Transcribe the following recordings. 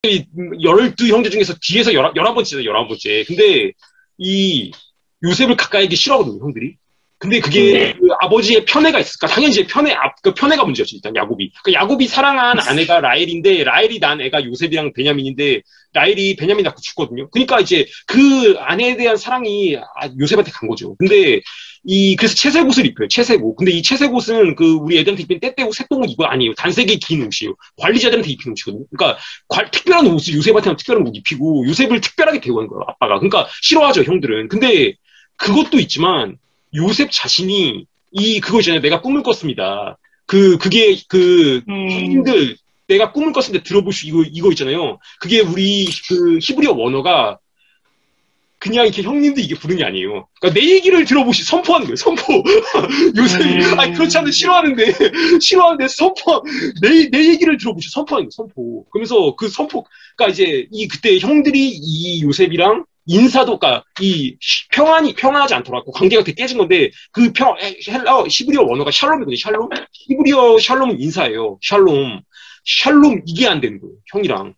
12형제 중에서 뒤에서 11번째죠, 11번째. 근데 이 요셉을 가까이 하기 싫어하거든요, 형들이. 근데 그게 그 아버지의 편애가 있을까? 당연히 이제 그 편애가 문제였죠, 일단 야곱이. 그러니까 야곱이 사랑한 아내가 라헬인데, 라헬이 난 애가 요셉이랑 베냐민인데, 라헬이 베냐민 낳고 죽거든요. 그러니까 이제 그 아내에 대한 사랑이 요셉한테 간 거죠. 근데 그래서 채색옷을 입혀요, 채색옷. 근데 이 채색옷은 그 우리 애들한테 입힌 때때고 새똥옷 이거 아니에요. 단색이 긴 옷이에요. 관리자들한테 입히는 옷이거든요. 그러니까 특별한 옷을 요셉한테는 특별한 옷 입히고, 요셉을 특별하게 대우하는 거예요, 아빠가. 그러니까 싫어하죠, 형들은. 근데 그것도 있지만, 요셉 자신이 그거 있잖아요. 내가 꿈을 꿨습니다. 그게 형님들 내가 꿈을 꿨을 때 들어보시 이거 있잖아요. 그게 우리 그 히브리어 원어가 그냥 이렇게 형님들 이게 부르는 게 아니에요. 그러니까 내 얘기를 선포하는 거예요. 선포. 요셉이 아니 그렇지 않은데 싫어하는데 내 얘기를 들어보시 선포하는 거예요. 선포. 그러면서 그 선포 그러니까 이제 그때 형들이 이 요셉이랑 인사도, 그러니까 평안하지 않더라고. 관계가 되게 깨진 건데, 히브리어 원어가 샬롬이거든요, 샬롬. 히브리어 샬롬은 인사예요. 샬롬, 이게 안 되는 거예요, 형이랑.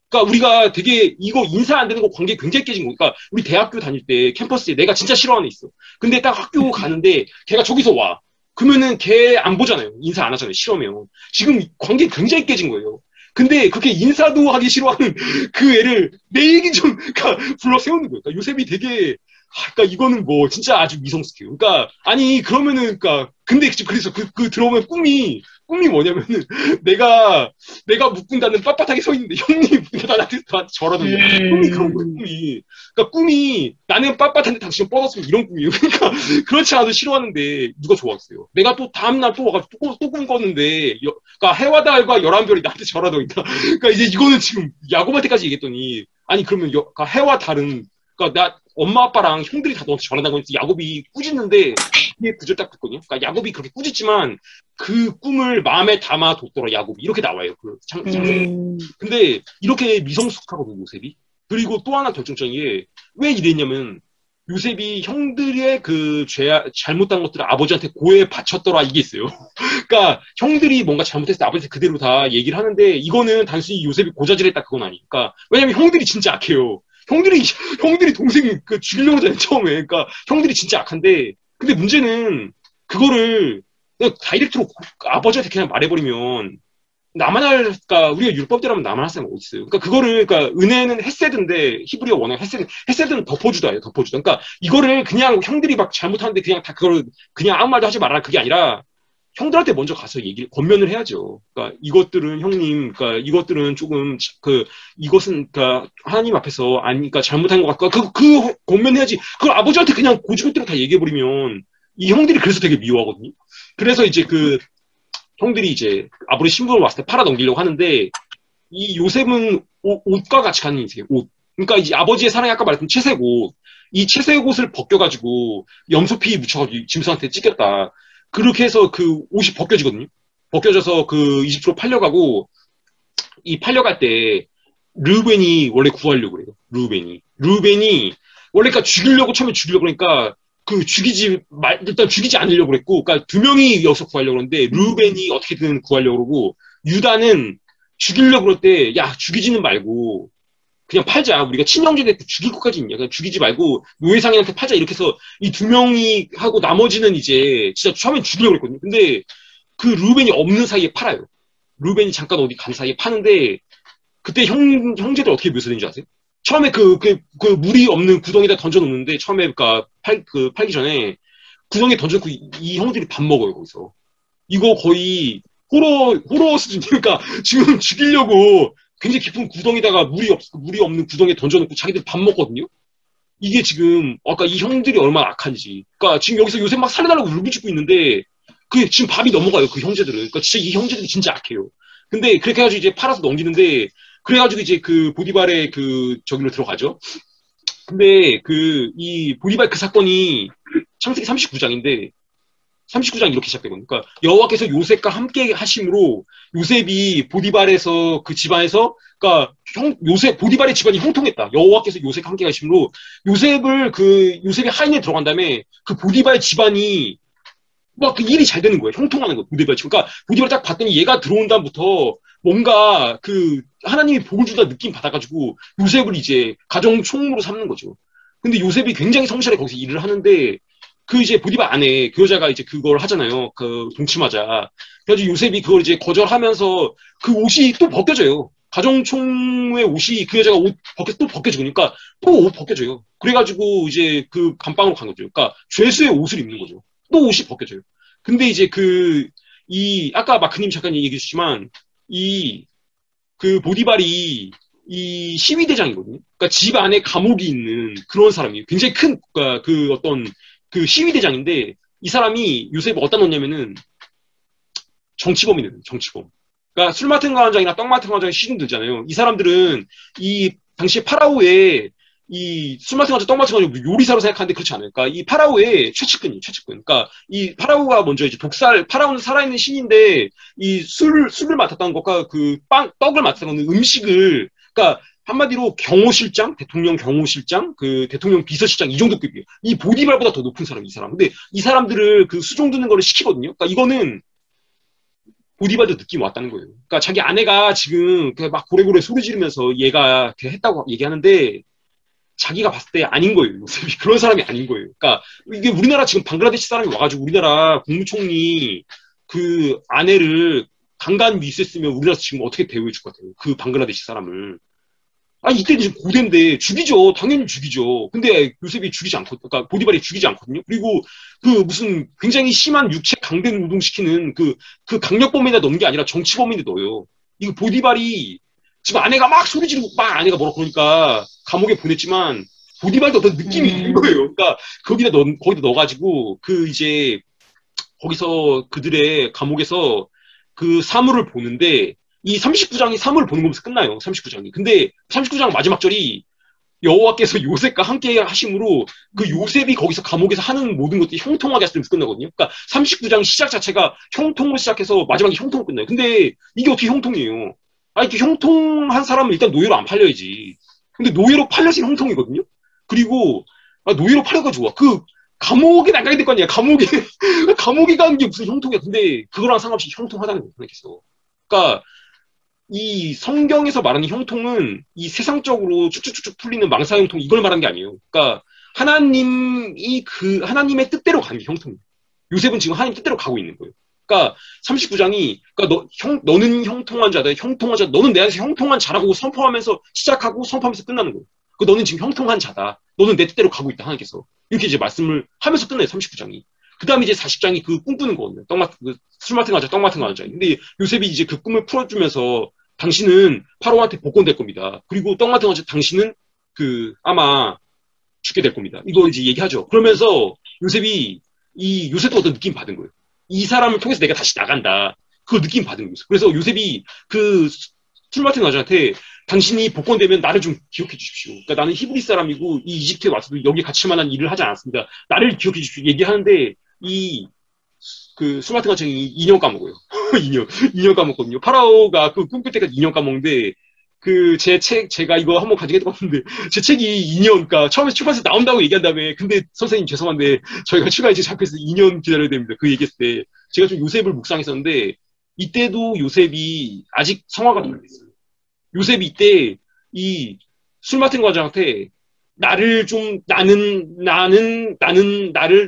그러니까 우리가 되게, 이거 인사 안 되는 거 관계 굉장히 깨진 거. 그러니까 우리 대학교 다닐 때, 캠퍼스에 내가 진짜 싫어하는 애 있어. 근데 딱 학교 가는데, 걔가 저기서 와. 그러면은 걔 안 보잖아요. 인사 안 하잖아요, 싫으면. 지금 관계 굉장히 깨진 거예요. 근데 그렇게 인사도 하기 싫어하는 그 애를 내 얘기 좀 그러니까 불러 세우는 거예요. 그러니까 요셉이 되게 그러니까 이거는 뭐 진짜 아주 미성숙해요. 그러니까 아니 그러면은 그러니까 근데 그래서 들어오면 꿈이 뭐냐면은 내가 묶은다는 빳빳하게 서 있는데 형님 나한테 저러던데 꿈이 그런 거예요. 꿈이 나는 빳빳한데 당신은 뻗었으면 이런 꿈이에요. 그러니까 그렇지 않아도 싫어하는데 누가 좋아하겠어요. 내가 또 다음날 또 와가지고 또 꿈 꿨는데 그러니까 해와 달과 11별이 나한테 절하더니까 그러니까 이제 이거는 지금 야곱한테까지 얘기했더니 아니 그러면 그러니까 해와 달은 그러니까 나 엄마 아빠랑 형들이 다 너한테 전한다고 해서 야곱이 꾸짖는데 그게 구절 딱 듣거든요. 그러니까 야곱이 그렇게 꾸짖지만 그 꿈을 마음에 담아뒀더라 야곱이 이렇게 나와요. 그 장면에. 근데 이렇게 미성숙하거든요 요셉이. 그리고 또 하나 결정적인 게 왜 이랬냐면 요셉이 형들의 잘못한 것들을 아버지한테 고해 바쳤더라 이게 있어요. 그러니까 형들이 뭔가 잘못했을 때 아버지한테 그대로 다 얘기를 하는데 이거는 단순히 요셉이 고자질했다 그건 아니니까. 왜냐면 형들이 진짜 악해요. 형들이 동생 죽이려고 하잖아요, 처음에. 그러니까 형들이 진짜 악한데, 근데 문제는 그거를 그냥 다이렉트로 아버지한테 그냥 말해버리면 그러니까 우리가 율법대로 하면 나만 할 사람이 어디 있어요. 그러니까 그러니까 은혜는 헤세드인데 히브리어 원어 헤세드는 덮어주다예요, 덮어주다. 그러니까 이거를 그냥 형들이 막 잘못하는데 그냥 다 그걸 그냥 아무 말도 하지 말아라 그게 아니라 형들한테 먼저 가서 권면을 해야죠. 그러니까 이것들은 형님, 그러니까 이것들은 조금 이것은 그러니까 하나님 앞에서 그러니까 잘못한 것 같고 그 권면해야지. 그걸 아버지한테 그냥 고지고대로 다 얘기해버리면 이 형들이 그래서 되게 미워하거든요. 그래서 이제 형들이 이제 아버지 신부를 왔을 때 팔아 넘기려고 하는데 이 요셉은 옷과 같이 가는 인생이에요. 옷. 그러니까 이제 아버지의 사랑이 아까 말했던 채색옷. 이 채색옷을 벗겨가지고 염소피 묻혀가지고 짐승한테 찢겼다. 그렇게 해서 그 옷이 벗겨지거든요. 벗겨져서 이집트로 팔려가고 팔려갈 때 르우벤이 원래 구하려고 그래요. 르우벤이 원래 그러니까 처음에 죽이려고 그러니까 일단 죽이지 않으려고 그랬고 그러니까 2명이 여기서 구하려고 그러는데 르우벤이 어떻게든 구하려고 그러고 유다는 죽이려고 그럴 때 야 죽이지는 말고 그냥 팔자. 우리가 친형제인데 죽일 것까지 있냐. 그냥 죽이지 말고 노예상인한테 팔자. 이렇게 해서 이 2명이 하고 나머지는 이제 진짜 처음엔 죽이려고 했거든요. 근데 그 루벤이 없는 사이에 팔아요. 루벤이 잠깐 어디 간 사이에 파는데 그때 형제들 어떻게 묘사되는지 아세요? 처음에 물이 없는 구덩이에다 던져놓는데 처음에 팔기 전에 구덩이에 던져놓고 이 형들이 밥 먹어요, 거기서. 이거 거의 호러 수준이니까 지금 죽이려고 굉장히 깊은 구덩이다가 물이 없는 구덩이에 던져놓고 자기들 밥 먹거든요? 이게 지금, 아까 이 형들이 얼마나 악한지. 그러니까 지금 여기서 요새 막 살려달라고 울부짖고 있는데, 지금 밥이 넘어가요, 그 형제들은. 그러니까 진짜 이 형제들이 진짜 악해요. 근데 그렇게 해가지고 이제 팔아서 넘기는데, 그래가지고 이제 보디발의 저기로 들어가죠. 근데 이 보디발 사건이 창세기 39장인데, 39장 이렇게 시작되거든요. 그러니까 여호와께서 요셉과 함께 하심으로 요셉이 보디발에서 그 집안에서 그러니까 보디발의 집안이 형통했다. 여호와께서 요셉과 함께 하심으로 요셉이 하인에 들어간 다음에 그 보디발 집안이 막 일이 잘 되는 거예요. 형통하는 거예요. 보디발 집. 그러니까 보디발 딱 봤더니 얘가 들어온 다음부터 뭔가 하나님이 복을 주다 느낌 받아가지고 요셉을 이제 가정 총무로 삼는 거죠. 근데 요셉이 굉장히 성실하게 거기서 일을 하는데 그 이제 보디발 아내 그 여자가 이제 그걸 하잖아요. 그 동침하자. 그래가지고 요셉이 그걸 이제 거절하면서 그 옷이 또 벗겨져요. 가정 총무의 옷이 그 여자가 옷 또 벗겨지니까 또 옷 벗겨져요. 그래가지고 이제 그 감방으로 간 거죠. 그러니까 죄수의 옷을 입는 거죠. 또 옷이 벗겨져요. 근데 이제 아까 마크님 잠깐 얘기해 주시지만 그 보디발이 이 시위대장이거든요. 그러니까 집 안에 감옥이 있는 그런 사람이에요. 굉장히 큰, 그러니까 그 어떤 그 시위대장인데 이 사람이 요셉을 어디다 넣냐면은 정치범이거든요. 정치범. 그러니까 술 맡은 관장이나 떡 맡은 관장이 시중 들잖아요. 이 사람들은 이 당시 파라오의 이 술 맡은 관장, 떡 맡은 관장 요리사로 생각하는데 그렇지 않아요. 그러니까 이 파라오의 최측근이에요. 최측근. 그러니까 이 파라오가 먼저 이제 파라오는 살아있는 신인데 이 술을 맡았다는 것과 그 떡을 맡았다는 거는 음식을 그러니까 한마디로 경호실장, 대통령 경호실장, 그 대통령 비서실장 이 정도 급이에요. 이 보디발보다 더 높은 사람, 이 사람. 근데 이 사람들을 그 수종 드는 거를 시키거든요. 그러니까 이거는 보디발도 느낌 왔다는 거예요. 그러니까 자기 아내가 지금 막 고래고래 소리 지르면서 얘가 했다고 얘기하는데 자기가 봤을 때 아닌 거예요. 요셉이 그런 사람이 아닌 거예요. 그러니까 이게 우리나라 지금 방글라데시 사람이 와가지고 우리나라 국무총리 그 아내를 강간 미수했으면 우리나라 지금 어떻게 대우해 줄 것 같아요. 그 방글라데시 사람을. 아니, 이때는 지금 고대인데 죽이죠. 당연히 죽이죠. 근데 요셉이 죽이지 않거든요. 그러니까 보디발이 죽이지 않거든요. 그리고 그 무슨 굉장히 심한 육체 강대 노동시키는 그 강력범인에 넣은 게 아니라 정치범인에 넣어요. 이거 보디발이 지금 아내가 막 소리 지르고 막 아내가 뭐라 그러니까 감옥에 보냈지만 보디발도 어떤 느낌이 있는 거예요. 그러니까 거기다 넣어가지고 그 이제 거기서 그들의 감옥에서 그 사물을 보는데 이 39장이 사물을 보는 거면서 끝나요. 39장이. 근데 39장 마지막 절이 여호와께서 요셉과 함께 하심으로 그 요셉이 거기서 감옥에서 하는 모든 것들이 형통하게 하시면서 끝나거든요. 그러니까 39장 시작 자체가 형통으로 시작해서 마지막에 형통으로 끝나요. 근데 이게 어떻게 형통이에요? 아니, 이렇게 형통한 사람은 일단 노예로 안 팔려야지. 근데 노예로 팔려서 형통이거든요? 그리고, 노예로 팔려가 좋아. 감옥에 나가야 될 거 아니야. 감옥에 가는 게 무슨 형통이야. 근데 그거랑 상관없이 형통하다는 거예요. 그러니까, 이 성경에서 말하는 형통은 이 세상적으로 쭉쭉쭉쭉 풀리는 망사 형통 이걸 말하는 게 아니에요. 그러니까 하나님의 뜻대로 가는 게 형통이에요. 요셉은 지금 하나님 뜻대로 가고 있는 거예요. 그러니까 39장이 그러니까 너는 형통한 자다. 형통한 자. 너는 내 안에서 형통한 자라고 선포하면서 시작하고 선포하면서 끝나는 거예요. 너는 지금 형통한 자다. 너는 내 뜻대로 가고 있다. 하나님께서. 이렇게 이제 말씀을 하면서 끝나요. 39장이. 그 다음에 이제 40장이 그 꿈꾸는 거거든요. 술 맡은 과자, 떡 맡은 과자. 근데 요셉이 이제 그 꿈을 풀어주면서 당신은 파로한테 복권될 겁니다. 그리고 떡 맡은 과자 당신은 아마 죽게 될 겁니다. 이거 이제 얘기하죠. 그러면서 요셉도 어떤 느낌 받은 거예요. 이 사람을 통해서 내가 다시 나간다. 그걸 느낌 받은 거예요. 그래서 요셉이 술 맡은 과자한테 당신이 복권되면 나를 좀 기억해 주십시오. 그러니까 나는 히브리 사람이고 이 이집트에 와서도 여기 갇힐 만한 일을 하지 않았습니다. 나를 기억해 주십시오. 얘기하는데 술 맡은 과정이 2년 까먹어요. 2년 까먹거든요. 파라오가 그 꿈꿀 때까지 2년 까먹는데 제가 이거 한번 가지고 했던 건데, 제 책이 2년, 그러니까 처음에 출판사에 나온다고 얘기한 다음에, 근데 선생님 죄송한데, 저희가 출간이 잡혀서 2년 기다려야 됩니다. 그 얘기했을 때, 제가 좀 요셉을 묵상했었는데, 이때도 요셉이 아직 성화가 덜 됐어요. 요셉이 이때 술 맡은 과장한테 나를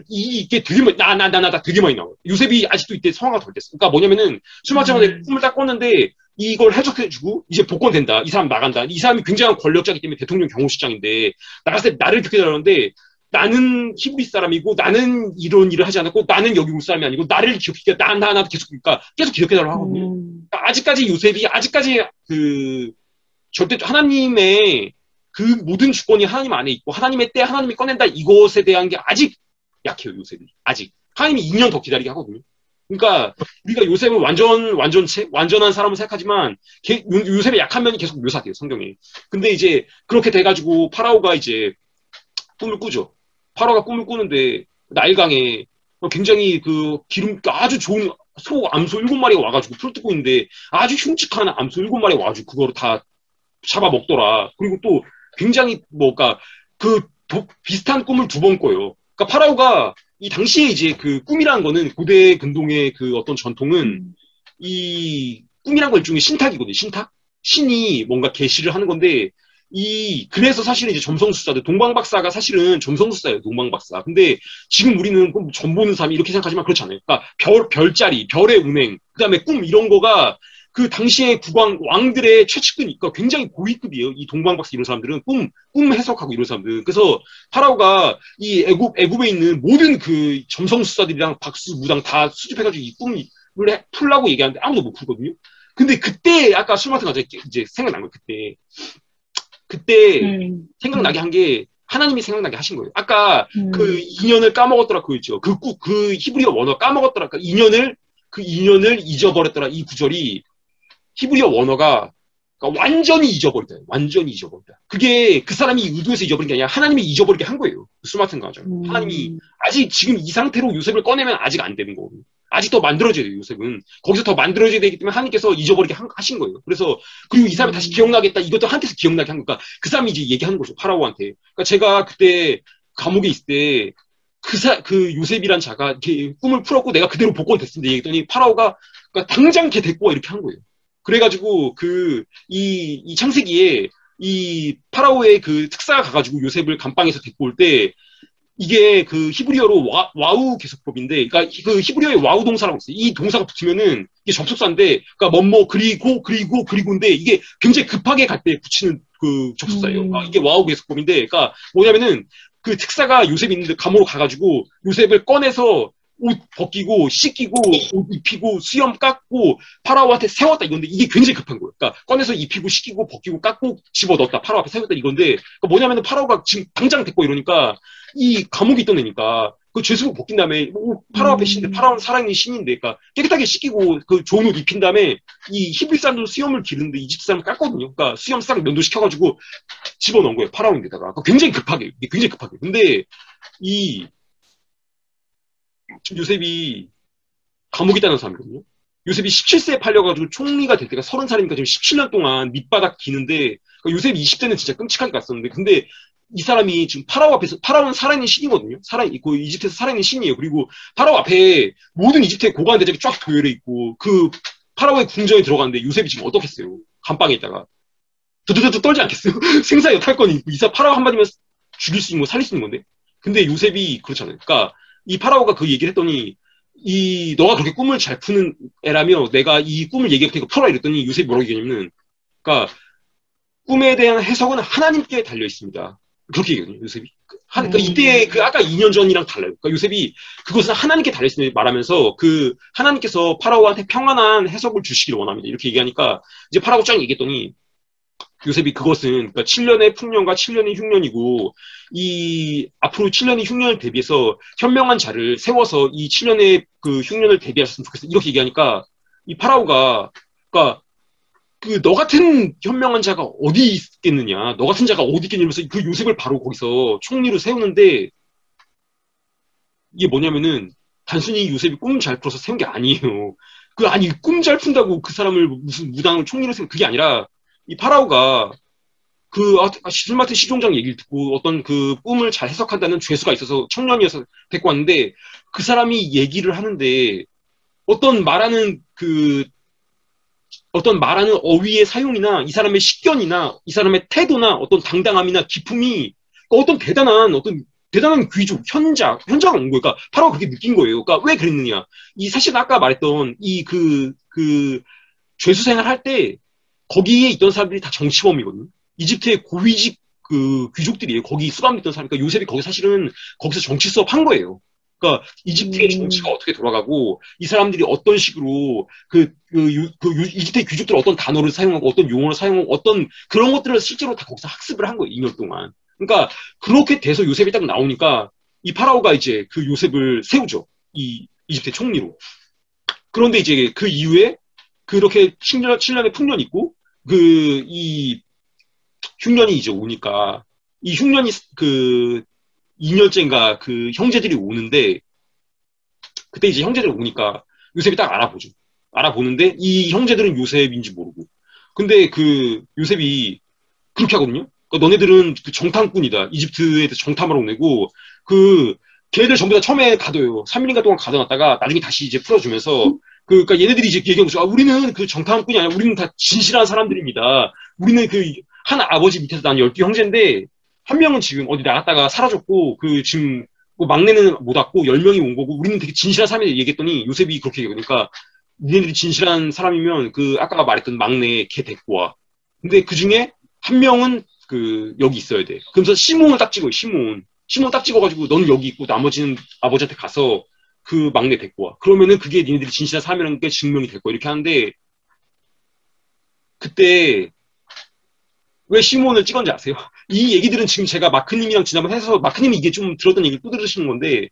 이게 되게 많이, 되게 많이 나와요. 요셉이 아직도 이때 성화가 덜 됐어. 그러니까 뭐냐면은, 술 맡은 과장한테 꿈을 딱 꿨는데, 이걸 해석해주고, 이제 복권된다. 이 사람 나간다. 이 사람이 굉장한 권력자이기 때문에 대통령 경호실장인데, 나갔을 때 나를 기억해달라는데, 나는 히브리 사람이고, 나는 이런 일을 하지 않았고, 나는 여기 올 사람이 아니고, 나를 기억해, 나 계속, 그러니까 계속 기억해달라고 하거든요. 그러니까 아직까지 요셉이, 절대 하나님의 모든 주권이 하나님 안에 있고, 하나님의 때 하나님이 꺼낸다. 이것에 대한 게 아직 약해요, 요셉이. 아직. 하나님이 2년 더 기다리게 하거든요. 그러니까 우리가 요셉은 완전한 사람을 생각하지만 요셉의 약한 면이 계속 묘사돼요, 성경에. 근데 이제 그렇게 돼가지고 파라오가 이제 꿈을 꾸죠. 파라오가 꿈을 꾸는데 나일강에 굉장히 아주 좋은 암소 7마리가 와가지고 풀 뜯고 있는데 아주 흉측한 암소 7마리가 와가지고 그거를 다 잡아먹더라. 그리고 또 굉장히 비슷한 꿈을 2번 꿔요. 그러니까 파라오가 이 당시에 이제 꿈이라는 거는 고대 근동의 어떤 전통은 이 꿈이란 건 일종의 신탁이거든요. 신탁? 신이 뭔가 계시를 하는 건데 그래서 사실은 이제 점성술사들, 동방박사가 사실은 점성술사예요, 동방박사. 근데 지금 우리는 점 보는 사람이 이렇게 생각하지만 그렇지 않아요. 그러니까 별자리, 별의 운행, 그 다음에 꿈, 이런 거가 그 당시의 왕들의 최측근이니까 굉장히 고위급이에요. 이 동방박사 이런 사람들은 꿈 해석하고 이런 사람들. 그래서 파라오가 이 애굽에 있는 모든 그 점성술사들이랑 박수, 무당 다 수집해가지고 이 꿈을 풀라고 얘기하는데 아무도 못 풀거든요. 근데 그때 아까 술 마신 거 이제 생각난 거예요. 그때 생각나게 한 게 하나님이 생각나게 하신 거예요. 아까 그 인연을 까먹었더라 그거 있죠. 그 히브리어 원어 까먹었더라. 그러니까 그 인연을 잊어버렸더라. 이 구절이 히브리어 원어가 그러니까 완전히 잊어버리다. 완전히 잊어버리다. 그게 그 사람이 의도해서 잊어버린 게 아니라 하나님이 잊어버리게 한 거예요. 술 같은 거 하죠. 하나님이 아직 지금 이 상태로 요셉을 꺼내면 아직 안 되는 거거든요. 아직 더 만들어져야 돼요, 요셉은. 거기서 더 만들어져야 되기 때문에 하나님께서 잊어버리게 하신 거예요. 그래서, 그리고 이 사람이 다시 기억나겠다. 이것도 한테서 기억나게 한 거니까 그 사람이 이제 얘기하는 거죠, 파라오한테. 그러니까 제가 그때 감옥에 있을 때 그 요셉이란 자가 이렇게 꿈을 풀었고 내가 그대로 복권 됐습니다. 얘기했더니 파라오가 그러니까 당장 걔 데리고 와 이렇게 한 거예요. 그래가지고 이 창세기에 이 파라오의 그 특사가 가가지고 요셉을 감방에서 데리고 올 때 이게 그 히브리어로 와우 계속법인데, 그러니까 그 히브리어에 와우 동사라고 있어요. 이 동사가 붙으면은 이게 접속사인데, 그러니까 그리고인데 이게 굉장히 급하게 갈 때 붙이는 그 접속사예요. 그러니까 이게 와우 계속법인데, 그러니까 뭐냐면은 그 특사가 요셉이 있는데 감옥으로 가가지고 요셉을 꺼내서 옷 벗기고 씻기고 옷 입히고 수염 깎고 파라오한테 세웠다 이건데 이게 굉장히 급한 거예요. 그러니까 꺼내서 입히고 씻기고 벗기고 깎고 집어넣었다 파라오 앞에 세웠다 이건데 그러니까 뭐냐면은 파라오가 지금 당장 됐고 이러니까 이 감옥에 있던 애니까 그 죄수복 벗긴 다음에 파라오 앞에 신인데 파라오는 살아있는 신인데 그러니까 깨끗하게 씻기고 그 좋은 옷 입힌 다음에 이 히브리 사람도 수염을 기르는데 이집트 사람 깎거든요. 그러니까 수염 싹 면도시켜가지고 집어넣은 거예요. 파라오인데다가 그러니까 굉장히 급하게. 근데 지금 요셉이 감옥에 있다는 사람이거든요. 요셉이 17세에 팔려가지고 총리가 될 때가 30살이니까 지금 17년 동안 밑바닥 기는데 그러니까 요셉이 20대는 진짜 끔찍하게 갔었는데 근데 이 사람이 지금 파라오 앞에서 파라오는 살아있는 신이거든요. 그 이집트에서 살아있는 신이에요. 그리고 파라오 앞에 모든 이집트의 고관 대적이 쫙 도열해 있고 그 파라오의 궁전에 들어갔는데 요셉이 지금 어떻겠어요? 감방에 있다가 드드드드 떨지 않겠어요? 생사의 탈권이 있고 파라오 한마디면 죽일 수 있는 거 살릴 수 있는 건데 근데 요셉이 그렇잖아요. 그러니까 이 파라오가 그 얘기를 했더니 너가 그렇게 꿈을 잘 푸는 애라며 내가 이 꿈을 얘기할 테니까 풀어라 이랬더니 요셉이 뭐라고 얘기했냐면은 그러니까 꿈에 대한 해석은 하나님께 달려 있습니다. 그렇게 얘기거든요, 요셉이. 그러니까 이때 아까 2년 전이랑 달라요. 그러니까 요셉이 그것은 하나님께 달려 있습니다 말하면서 하나님께서 파라오한테 평안한 해석을 주시길 원합니다. 이렇게 얘기하니까 이제 파라오 짱 얘기했더니 요셉이 그것은 그러니까 7년의 풍년과 7년의 흉년이고 앞으로 7년의 흉년을 대비해서 현명한 자를 세워서 이 7년의 그 흉년을 대비하셨으면 좋겠어. 이렇게 얘기하니까 이 파라오가 그러니까 너 같은 현명한 자가 어디 있겠느냐. 너 같은 자가 어디 있겠냐면서 그 요셉을 바로 거기서 총리로 세우는데 이게 뭐냐면은 단순히 요셉이 꿈 잘 풀어서 세운 게 아니에요. 꿈 잘 푼다고 그 사람을 무슨 무당을 총리로 세운 그게 아니라 이 파라오가 술 맡은 시종장 얘기를 듣고 어떤 그 꿈을 잘 해석한다는 죄수가 있어서 청년이어서 데리고 왔는데 그 사람이 얘기를 하는데 어떤 말하는 어휘의 사용이나 이 사람의 식견이나 이 사람의 태도나 어떤 당당함이나 기품이 어떤 대단한 귀족, 현자가 온 거예요. 그러니까 파라오가 그렇게 느낀 거예요. 그러니까 왜 그랬느냐. 사실 아까 말했던 죄수 생활할 때 거기에 있던 사람들이 다 정치범이거든요. 이집트의 고위직 귀족들이에요. 거기 수감됐던 사람. 그러니까 요셉이 거기서 정치 수업 한 거예요. 그러니까 이집트의 정치가 어떻게 돌아가고 이 사람들이 어떤 식으로 이집트의 귀족들 어떤 단어를 사용하고 어떤 용어를 사용하고 어떤 그런 것들을 실제로 다 거기서 학습을 한 거예요. 2년 동안. 그러니까 그렇게 돼서 요셉이 딱 나오니까 이 파라오가 이제 그 요셉을 세우죠. 이 이집트의 총리로. 그런데 이제 그 이후에 그렇게 7년의 풍년이 있고 이 흉년이 이제 오니까 이 흉년이 2년째인가 그 형제들이 오는데 그때 이제 형제들이 오니까 요셉이 딱 알아보는데 이 형제들은 요셉인지 모르고 근데 그 요셉이 그렇게 하거든요. 그러니까 너네들은 정탐꾼이다. 이집트에 정탐하러 온 애고 걔들 전부 다 처음에 가둬요. 3일인가 동안 가둬놨다가 나중에 다시 이제 풀어주면서 그러니까 얘네들이 이제 얘기하는 거죠. 아, 우리는 그 정탐꾼이 아니라 우리는 다 진실한 사람들입니다. 우리는 그 한 아버지 밑에서 난 12 형제인데 한 명은 지금 어디 나갔다가 사라졌고 그 지금 뭐 막내는 못 왔고 10명이 온 거고 우리는 되게 진실한 사람이 얘기했더니 요셉이 그렇게 얘기하니까 그러니까 니네들이 진실한 사람이면 그 아까 말했던 막내 걔 데리고 와. 근데 그 중에 한 명은 그 여기 있어야 돼. 그러면서 시몬을 딱 찍어요. 시몬 딱 찍어가지고 너는 여기 있고 나머지는 아버지한테 가서 그 막내 데리고 와. 그러면은 그게 니네들이 진실한 사람이라는 게 증명이 될 거야. 이렇게 하는데 그때 왜 시몬을 찍었는지 아세요? 이 얘기들은 지금 제가 마크님이랑 지난번 해서 마크님이 이게 좀 들었던 얘기를 또 들으시는 건데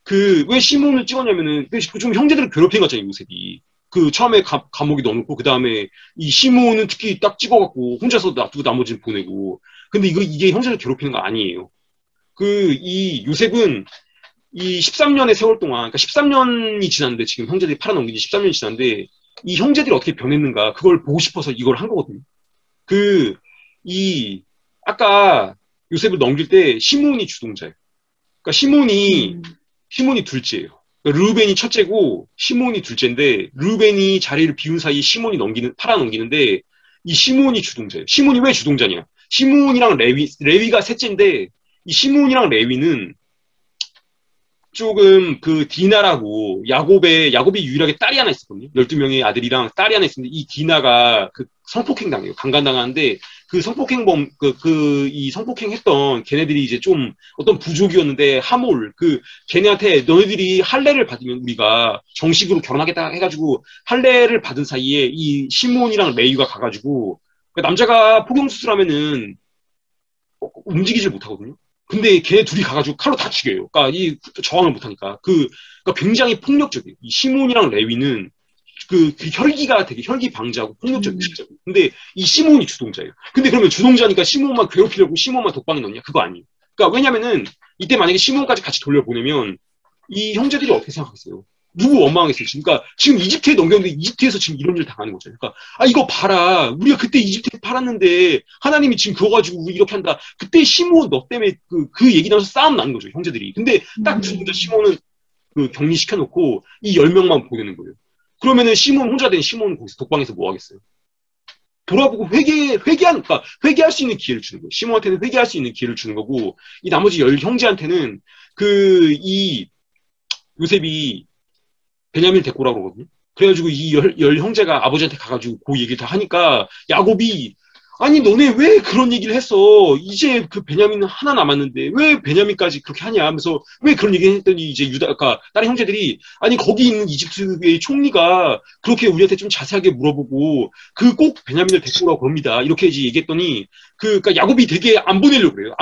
그 왜 시몬을 찍었냐면은 좀 형제들을 괴롭힌 거잖아요. 요셉이. 그 처음에 감옥에 넣어놓고 그 다음에 이 시몬은 특히 딱 찍어갖고 혼자서 놔두고 나머지는 보내고 근데 이게 형제를 괴롭히는 거 아니에요. 그 이 요셉은 이 13년의 세월 동안 그러니까 13년이 지났는데 지금 형제들이 팔아넘긴 지 13년이 지났는데 이 형제들이 어떻게 변했는가 그걸 보고 싶어서 이걸 한 거거든요. 아까 요셉을 넘길 때 시몬이 주동자예요. 그러니까 시몬이 둘째예요. 그러니까 르우벤이 첫째고 시몬이 둘째인데 르우벤이 자리를 비운 사이에 시몬이 팔아넘기는데 이 시몬이 주동자예요. 시몬이 왜 주동자냐? 시몬이랑 레위가 셋째인데 이 시몬이랑 레위는 조금 그 디나라고 야곱이 유일하게 딸이 하나 있었거든요. 12명의 아들이랑 딸이 하나 있었는데 이 디나가 그 성폭행 당해요. 강간당하는데 그 성폭행범 이 성폭행했던 걔네들이 이제 좀 어떤 부족이었는데 하몰 걔네한테 너희들이 할례를 받으면 우리가 정식으로 결혼하겠다 해가지고 할례를 받은 사이에 이 시몬이랑 레위가 가가지고 그러니까 남자가 폭행수술하면은 움직이질 못하거든요. 근데 걔 둘이 가가지고 칼로 다 죽여요. 그러니까 이 저항을 못하니까 그러니까 굉장히 폭력적이에요. 이 시몬이랑 레위는 그 혈기가 되게 혈기 방지하고 폭력적이에요. 진짜로. 근데 이 시몬이 주동자예요. 근데 그러면 주동자니까 시몬만 괴롭히려고 시몬만 독방에 넣냐? 그거 아니에요. 그러니까 왜냐면은 이때 만약에 시몬까지 같이 돌려보내면 이 형제들이 어떻게 생각했어요? 누구 원망했어요? 그러니까 지금 이집트에 넘겼는데 이집트에서 지금 이런 일 당하는 거죠. 그러니까 이거 봐라. 우리가 그때 이집트에 팔았는데 하나님이 지금 그거 가지고 우리 이렇게 한다. 그때 시몬 너 때문에 그 얘기 나서 싸움 나는 거죠. 형제들이. 근데 딱 주동자 시몬은 격리시켜놓고 이 10명만 보내는 거예요. 그러면은 시몬 혼자 된 시몬은 거기서 독방에서 뭐 하겠어요? 돌아보고 그러니까 회개할 수 있는 기회를 주는 거예요. 시몬한테는 회개할 수 있는 기회를 주는 거고 이 나머지 10 형제한테는 이 요셉이 베냐민을 데리고 오라고 그러거든요. 그래가지고 이 열 형제가 아버지한테 가가지고 그 얘기를 다 하니까 야곱이 아니 너네 왜 그런 얘기를 했어? 이제 그 베냐민은 하나 남았는데 왜 베냐민까지 그렇게 하냐 하면서 왜 그런 얘기를 했더니 이제 그러니까 다른 형제들이 아니 거기 있는 이집트의 총리가 그렇게 우리한테 좀 자세하게 물어보고 꼭 베냐민을 데리고 오라고 그럽니다. 이렇게 이제 얘기했더니 그러니까 야곱이 되게 안 보내려고 그래요.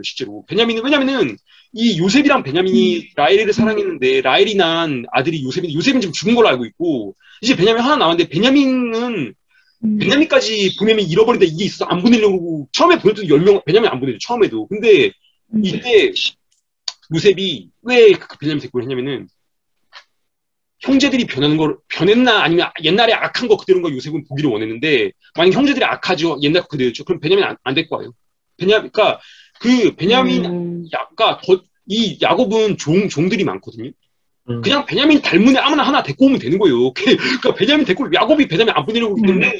실제로. 베냐민은 왜냐면은 이 요셉이랑 베냐민이 라헬을 사랑했는데 라헬이 난 아들이 요셉은 지금 죽은 걸로 알고 있고 이제 베냐민 하나 남았는데 베냐민까지 보내면 잃어버린다 이게 있어 안 보내려고 처음에 보냈던 10명 베냐민 안 보내죠 처음에도. 근데 이때 요셉이 왜 베냐민 데리고 했냐면은 형제들이 변했나 아니면 옛날에 악한 거 그대로인 거 요셉은 보기를 원했는데 만약 형제들이 악하죠 옛날 거 그대로죠 그럼 베냐민 안 데리고 와요. 그러니까 베냐민 이 야곱은 종들이 많거든요. 그냥 베냐민 닮은 애 아무나 하나 데리고 오면 되는 거예요. 그러니까 베냐민 데리고 야곱이 베냐민 안 보내려고 그러기 때문에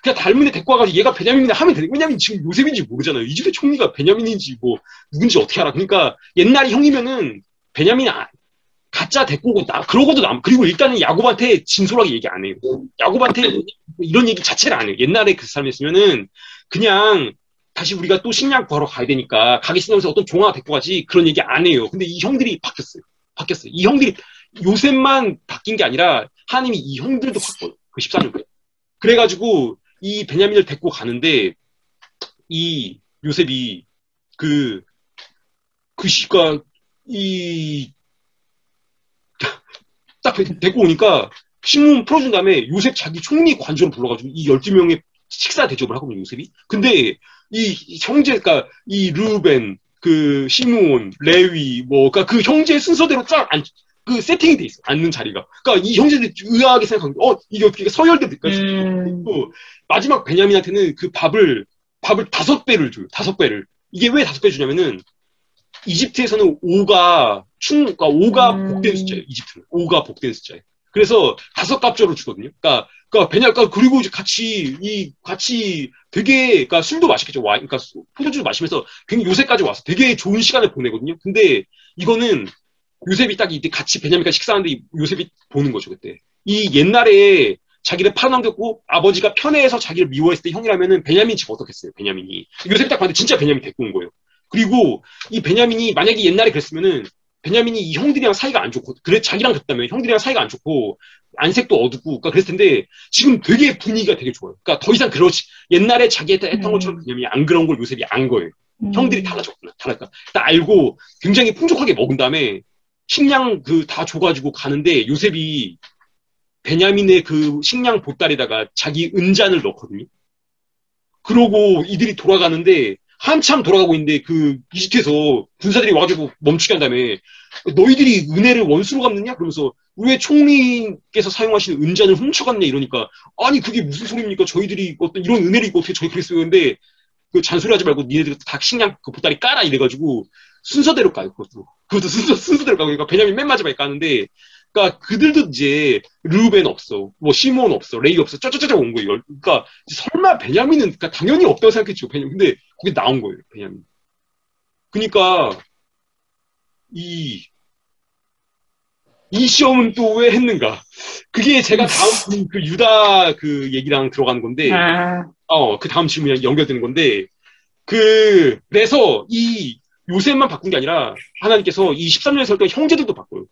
그냥 닮은 애 데리고 와가지고 얘가 베냐민이다 하면 되는 거예요. 왜냐면 지금 요셉인지 모르잖아요. 이집트 총리가 베냐민인지 뭐 누군지 어떻게 알아. 그러니까 옛날 형이면은 베냐민이 가짜 데리고 오고 그러고도 그리고 일단은 야곱한테 진솔하게 얘기 안 해요. 야곱한테 이런 얘기 자체를 안 해요. 옛날에 그 사람이었으면은 그냥 다시 우리가 또 식량 구하러 가야 되니까 가기 싫으면서 어떤 종아 데리고 가지 그런 얘기 안 해요. 근데 이 형들이 바뀌었어요. 이 형들이 요셉만 바뀐 게 아니라 하나님이 이 형들도 바꿔요. 그 14년도에. 그래가지고 이 베냐민을 데리고 가는데 이 요셉이 딱 데리고 오니까 신문 풀어준 다음에 요셉 자기 총리 관저로 불러가지고 이 12명의 식사 대접을 하거든요, 요셉이. 근데 이 형제, 그러니까 이 르우벤, 시므온, 레위, 그러니까 그 형제 순서대로 세팅이 돼 있어. 앉는 자리가. 그러니까 이 형제들이 의아하게 생각하는 이게 어떻게 서열대까지. 마지막 베냐민한테는 밥을 5배를 줘요. 5배를. 이게 왜 5배 주냐면은 이집트에서는 5가 복된 숫자예요. 이집트는 5가 복된 숫자예요. 그래서 5갑절을 주거든요. 그러니까 그리고 이제 같이 되게, 그러니까 술도 마시겠죠. 그러니까 포도주도 마시면서 굉장히 요새까지 와서 되게 좋은 시간을 보내거든요. 근데 이거는 요셉이 딱 이때 같이 베냐민과 식사하는데 요셉이 보는 거죠, 그때. 이 옛날에 자기를 팔아넘겼고 아버지가 편애해서 자기를 미워했을 때 형이라면은 베냐민이 지금 어떻겠어요, 베냐민이. 요셉이 딱 봤는데 진짜 베냐민 데리고 온 거예요. 그리고 이 베냐민이 만약에 옛날에 그랬으면은 베냐민이 이 형들이랑 사이가 안 좋고, 그래, 자기랑 그랬다면 형들이랑 사이가 안 좋고, 안색도 어둡고, 그러니까 그랬을 텐데, 지금 되게 분위기가 되게 좋아요. 그러니까 더 이상 그렇지, 옛날에 자기한테 했던 것처럼 베냐민이 안 그런 걸 요셉이 안 거예요. 형들이 달라졌구나, 달랐다. 딱 알고 굉장히 풍족하게 먹은 다음에 식량 그 다 줘가지고 가는데 요셉이 베냐민의 그 식량 보따리에다가 자기 은잔을 넣거든요. 그러고 이들이 돌아가는데 한참 돌아가고 있는데 그 이집트에서 군사들이 와가지고 멈추게 한 다음에 너희들이 은혜를 원수로 갚느냐? 그러면서 왜 총리께서 사용하시는 은잔을 훔쳐갔냐 이러니까 아니 그게 무슨 소리입니까? 저희들이 어떤 이런 은혜를 입고 어떻게 저희 그랬어요? 근데 그 잔소리하지 말고 니네들 다 식량 그 보따리 까라 이래가지고 순서대로 까요. 그것도 순서대로 까고 그러니까 베냐민 맨 마지막에 까는데 그러니까 그들도 이제 르우벤 없어, 뭐 시몬 없어, 레이 없어, 쩌쩌쩌쩌 온 거예요. 그러니까 설마 베냐민은 그러니까 당연히 없다고 생각했죠. 베냐민. 근데 거기 나온 거예요. 베냐민. 그러니까 이 이 시험은 또 왜 했는가? 그게 제가 다음 그 유다 그 얘기랑 들어가는 건데, 아, 그 다음 질문이랑 연결되는 건데, 그래서 이 요셉만 바꾼 게 아니라 하나님께서 이 13년에 설때 형제들도 바꿔요.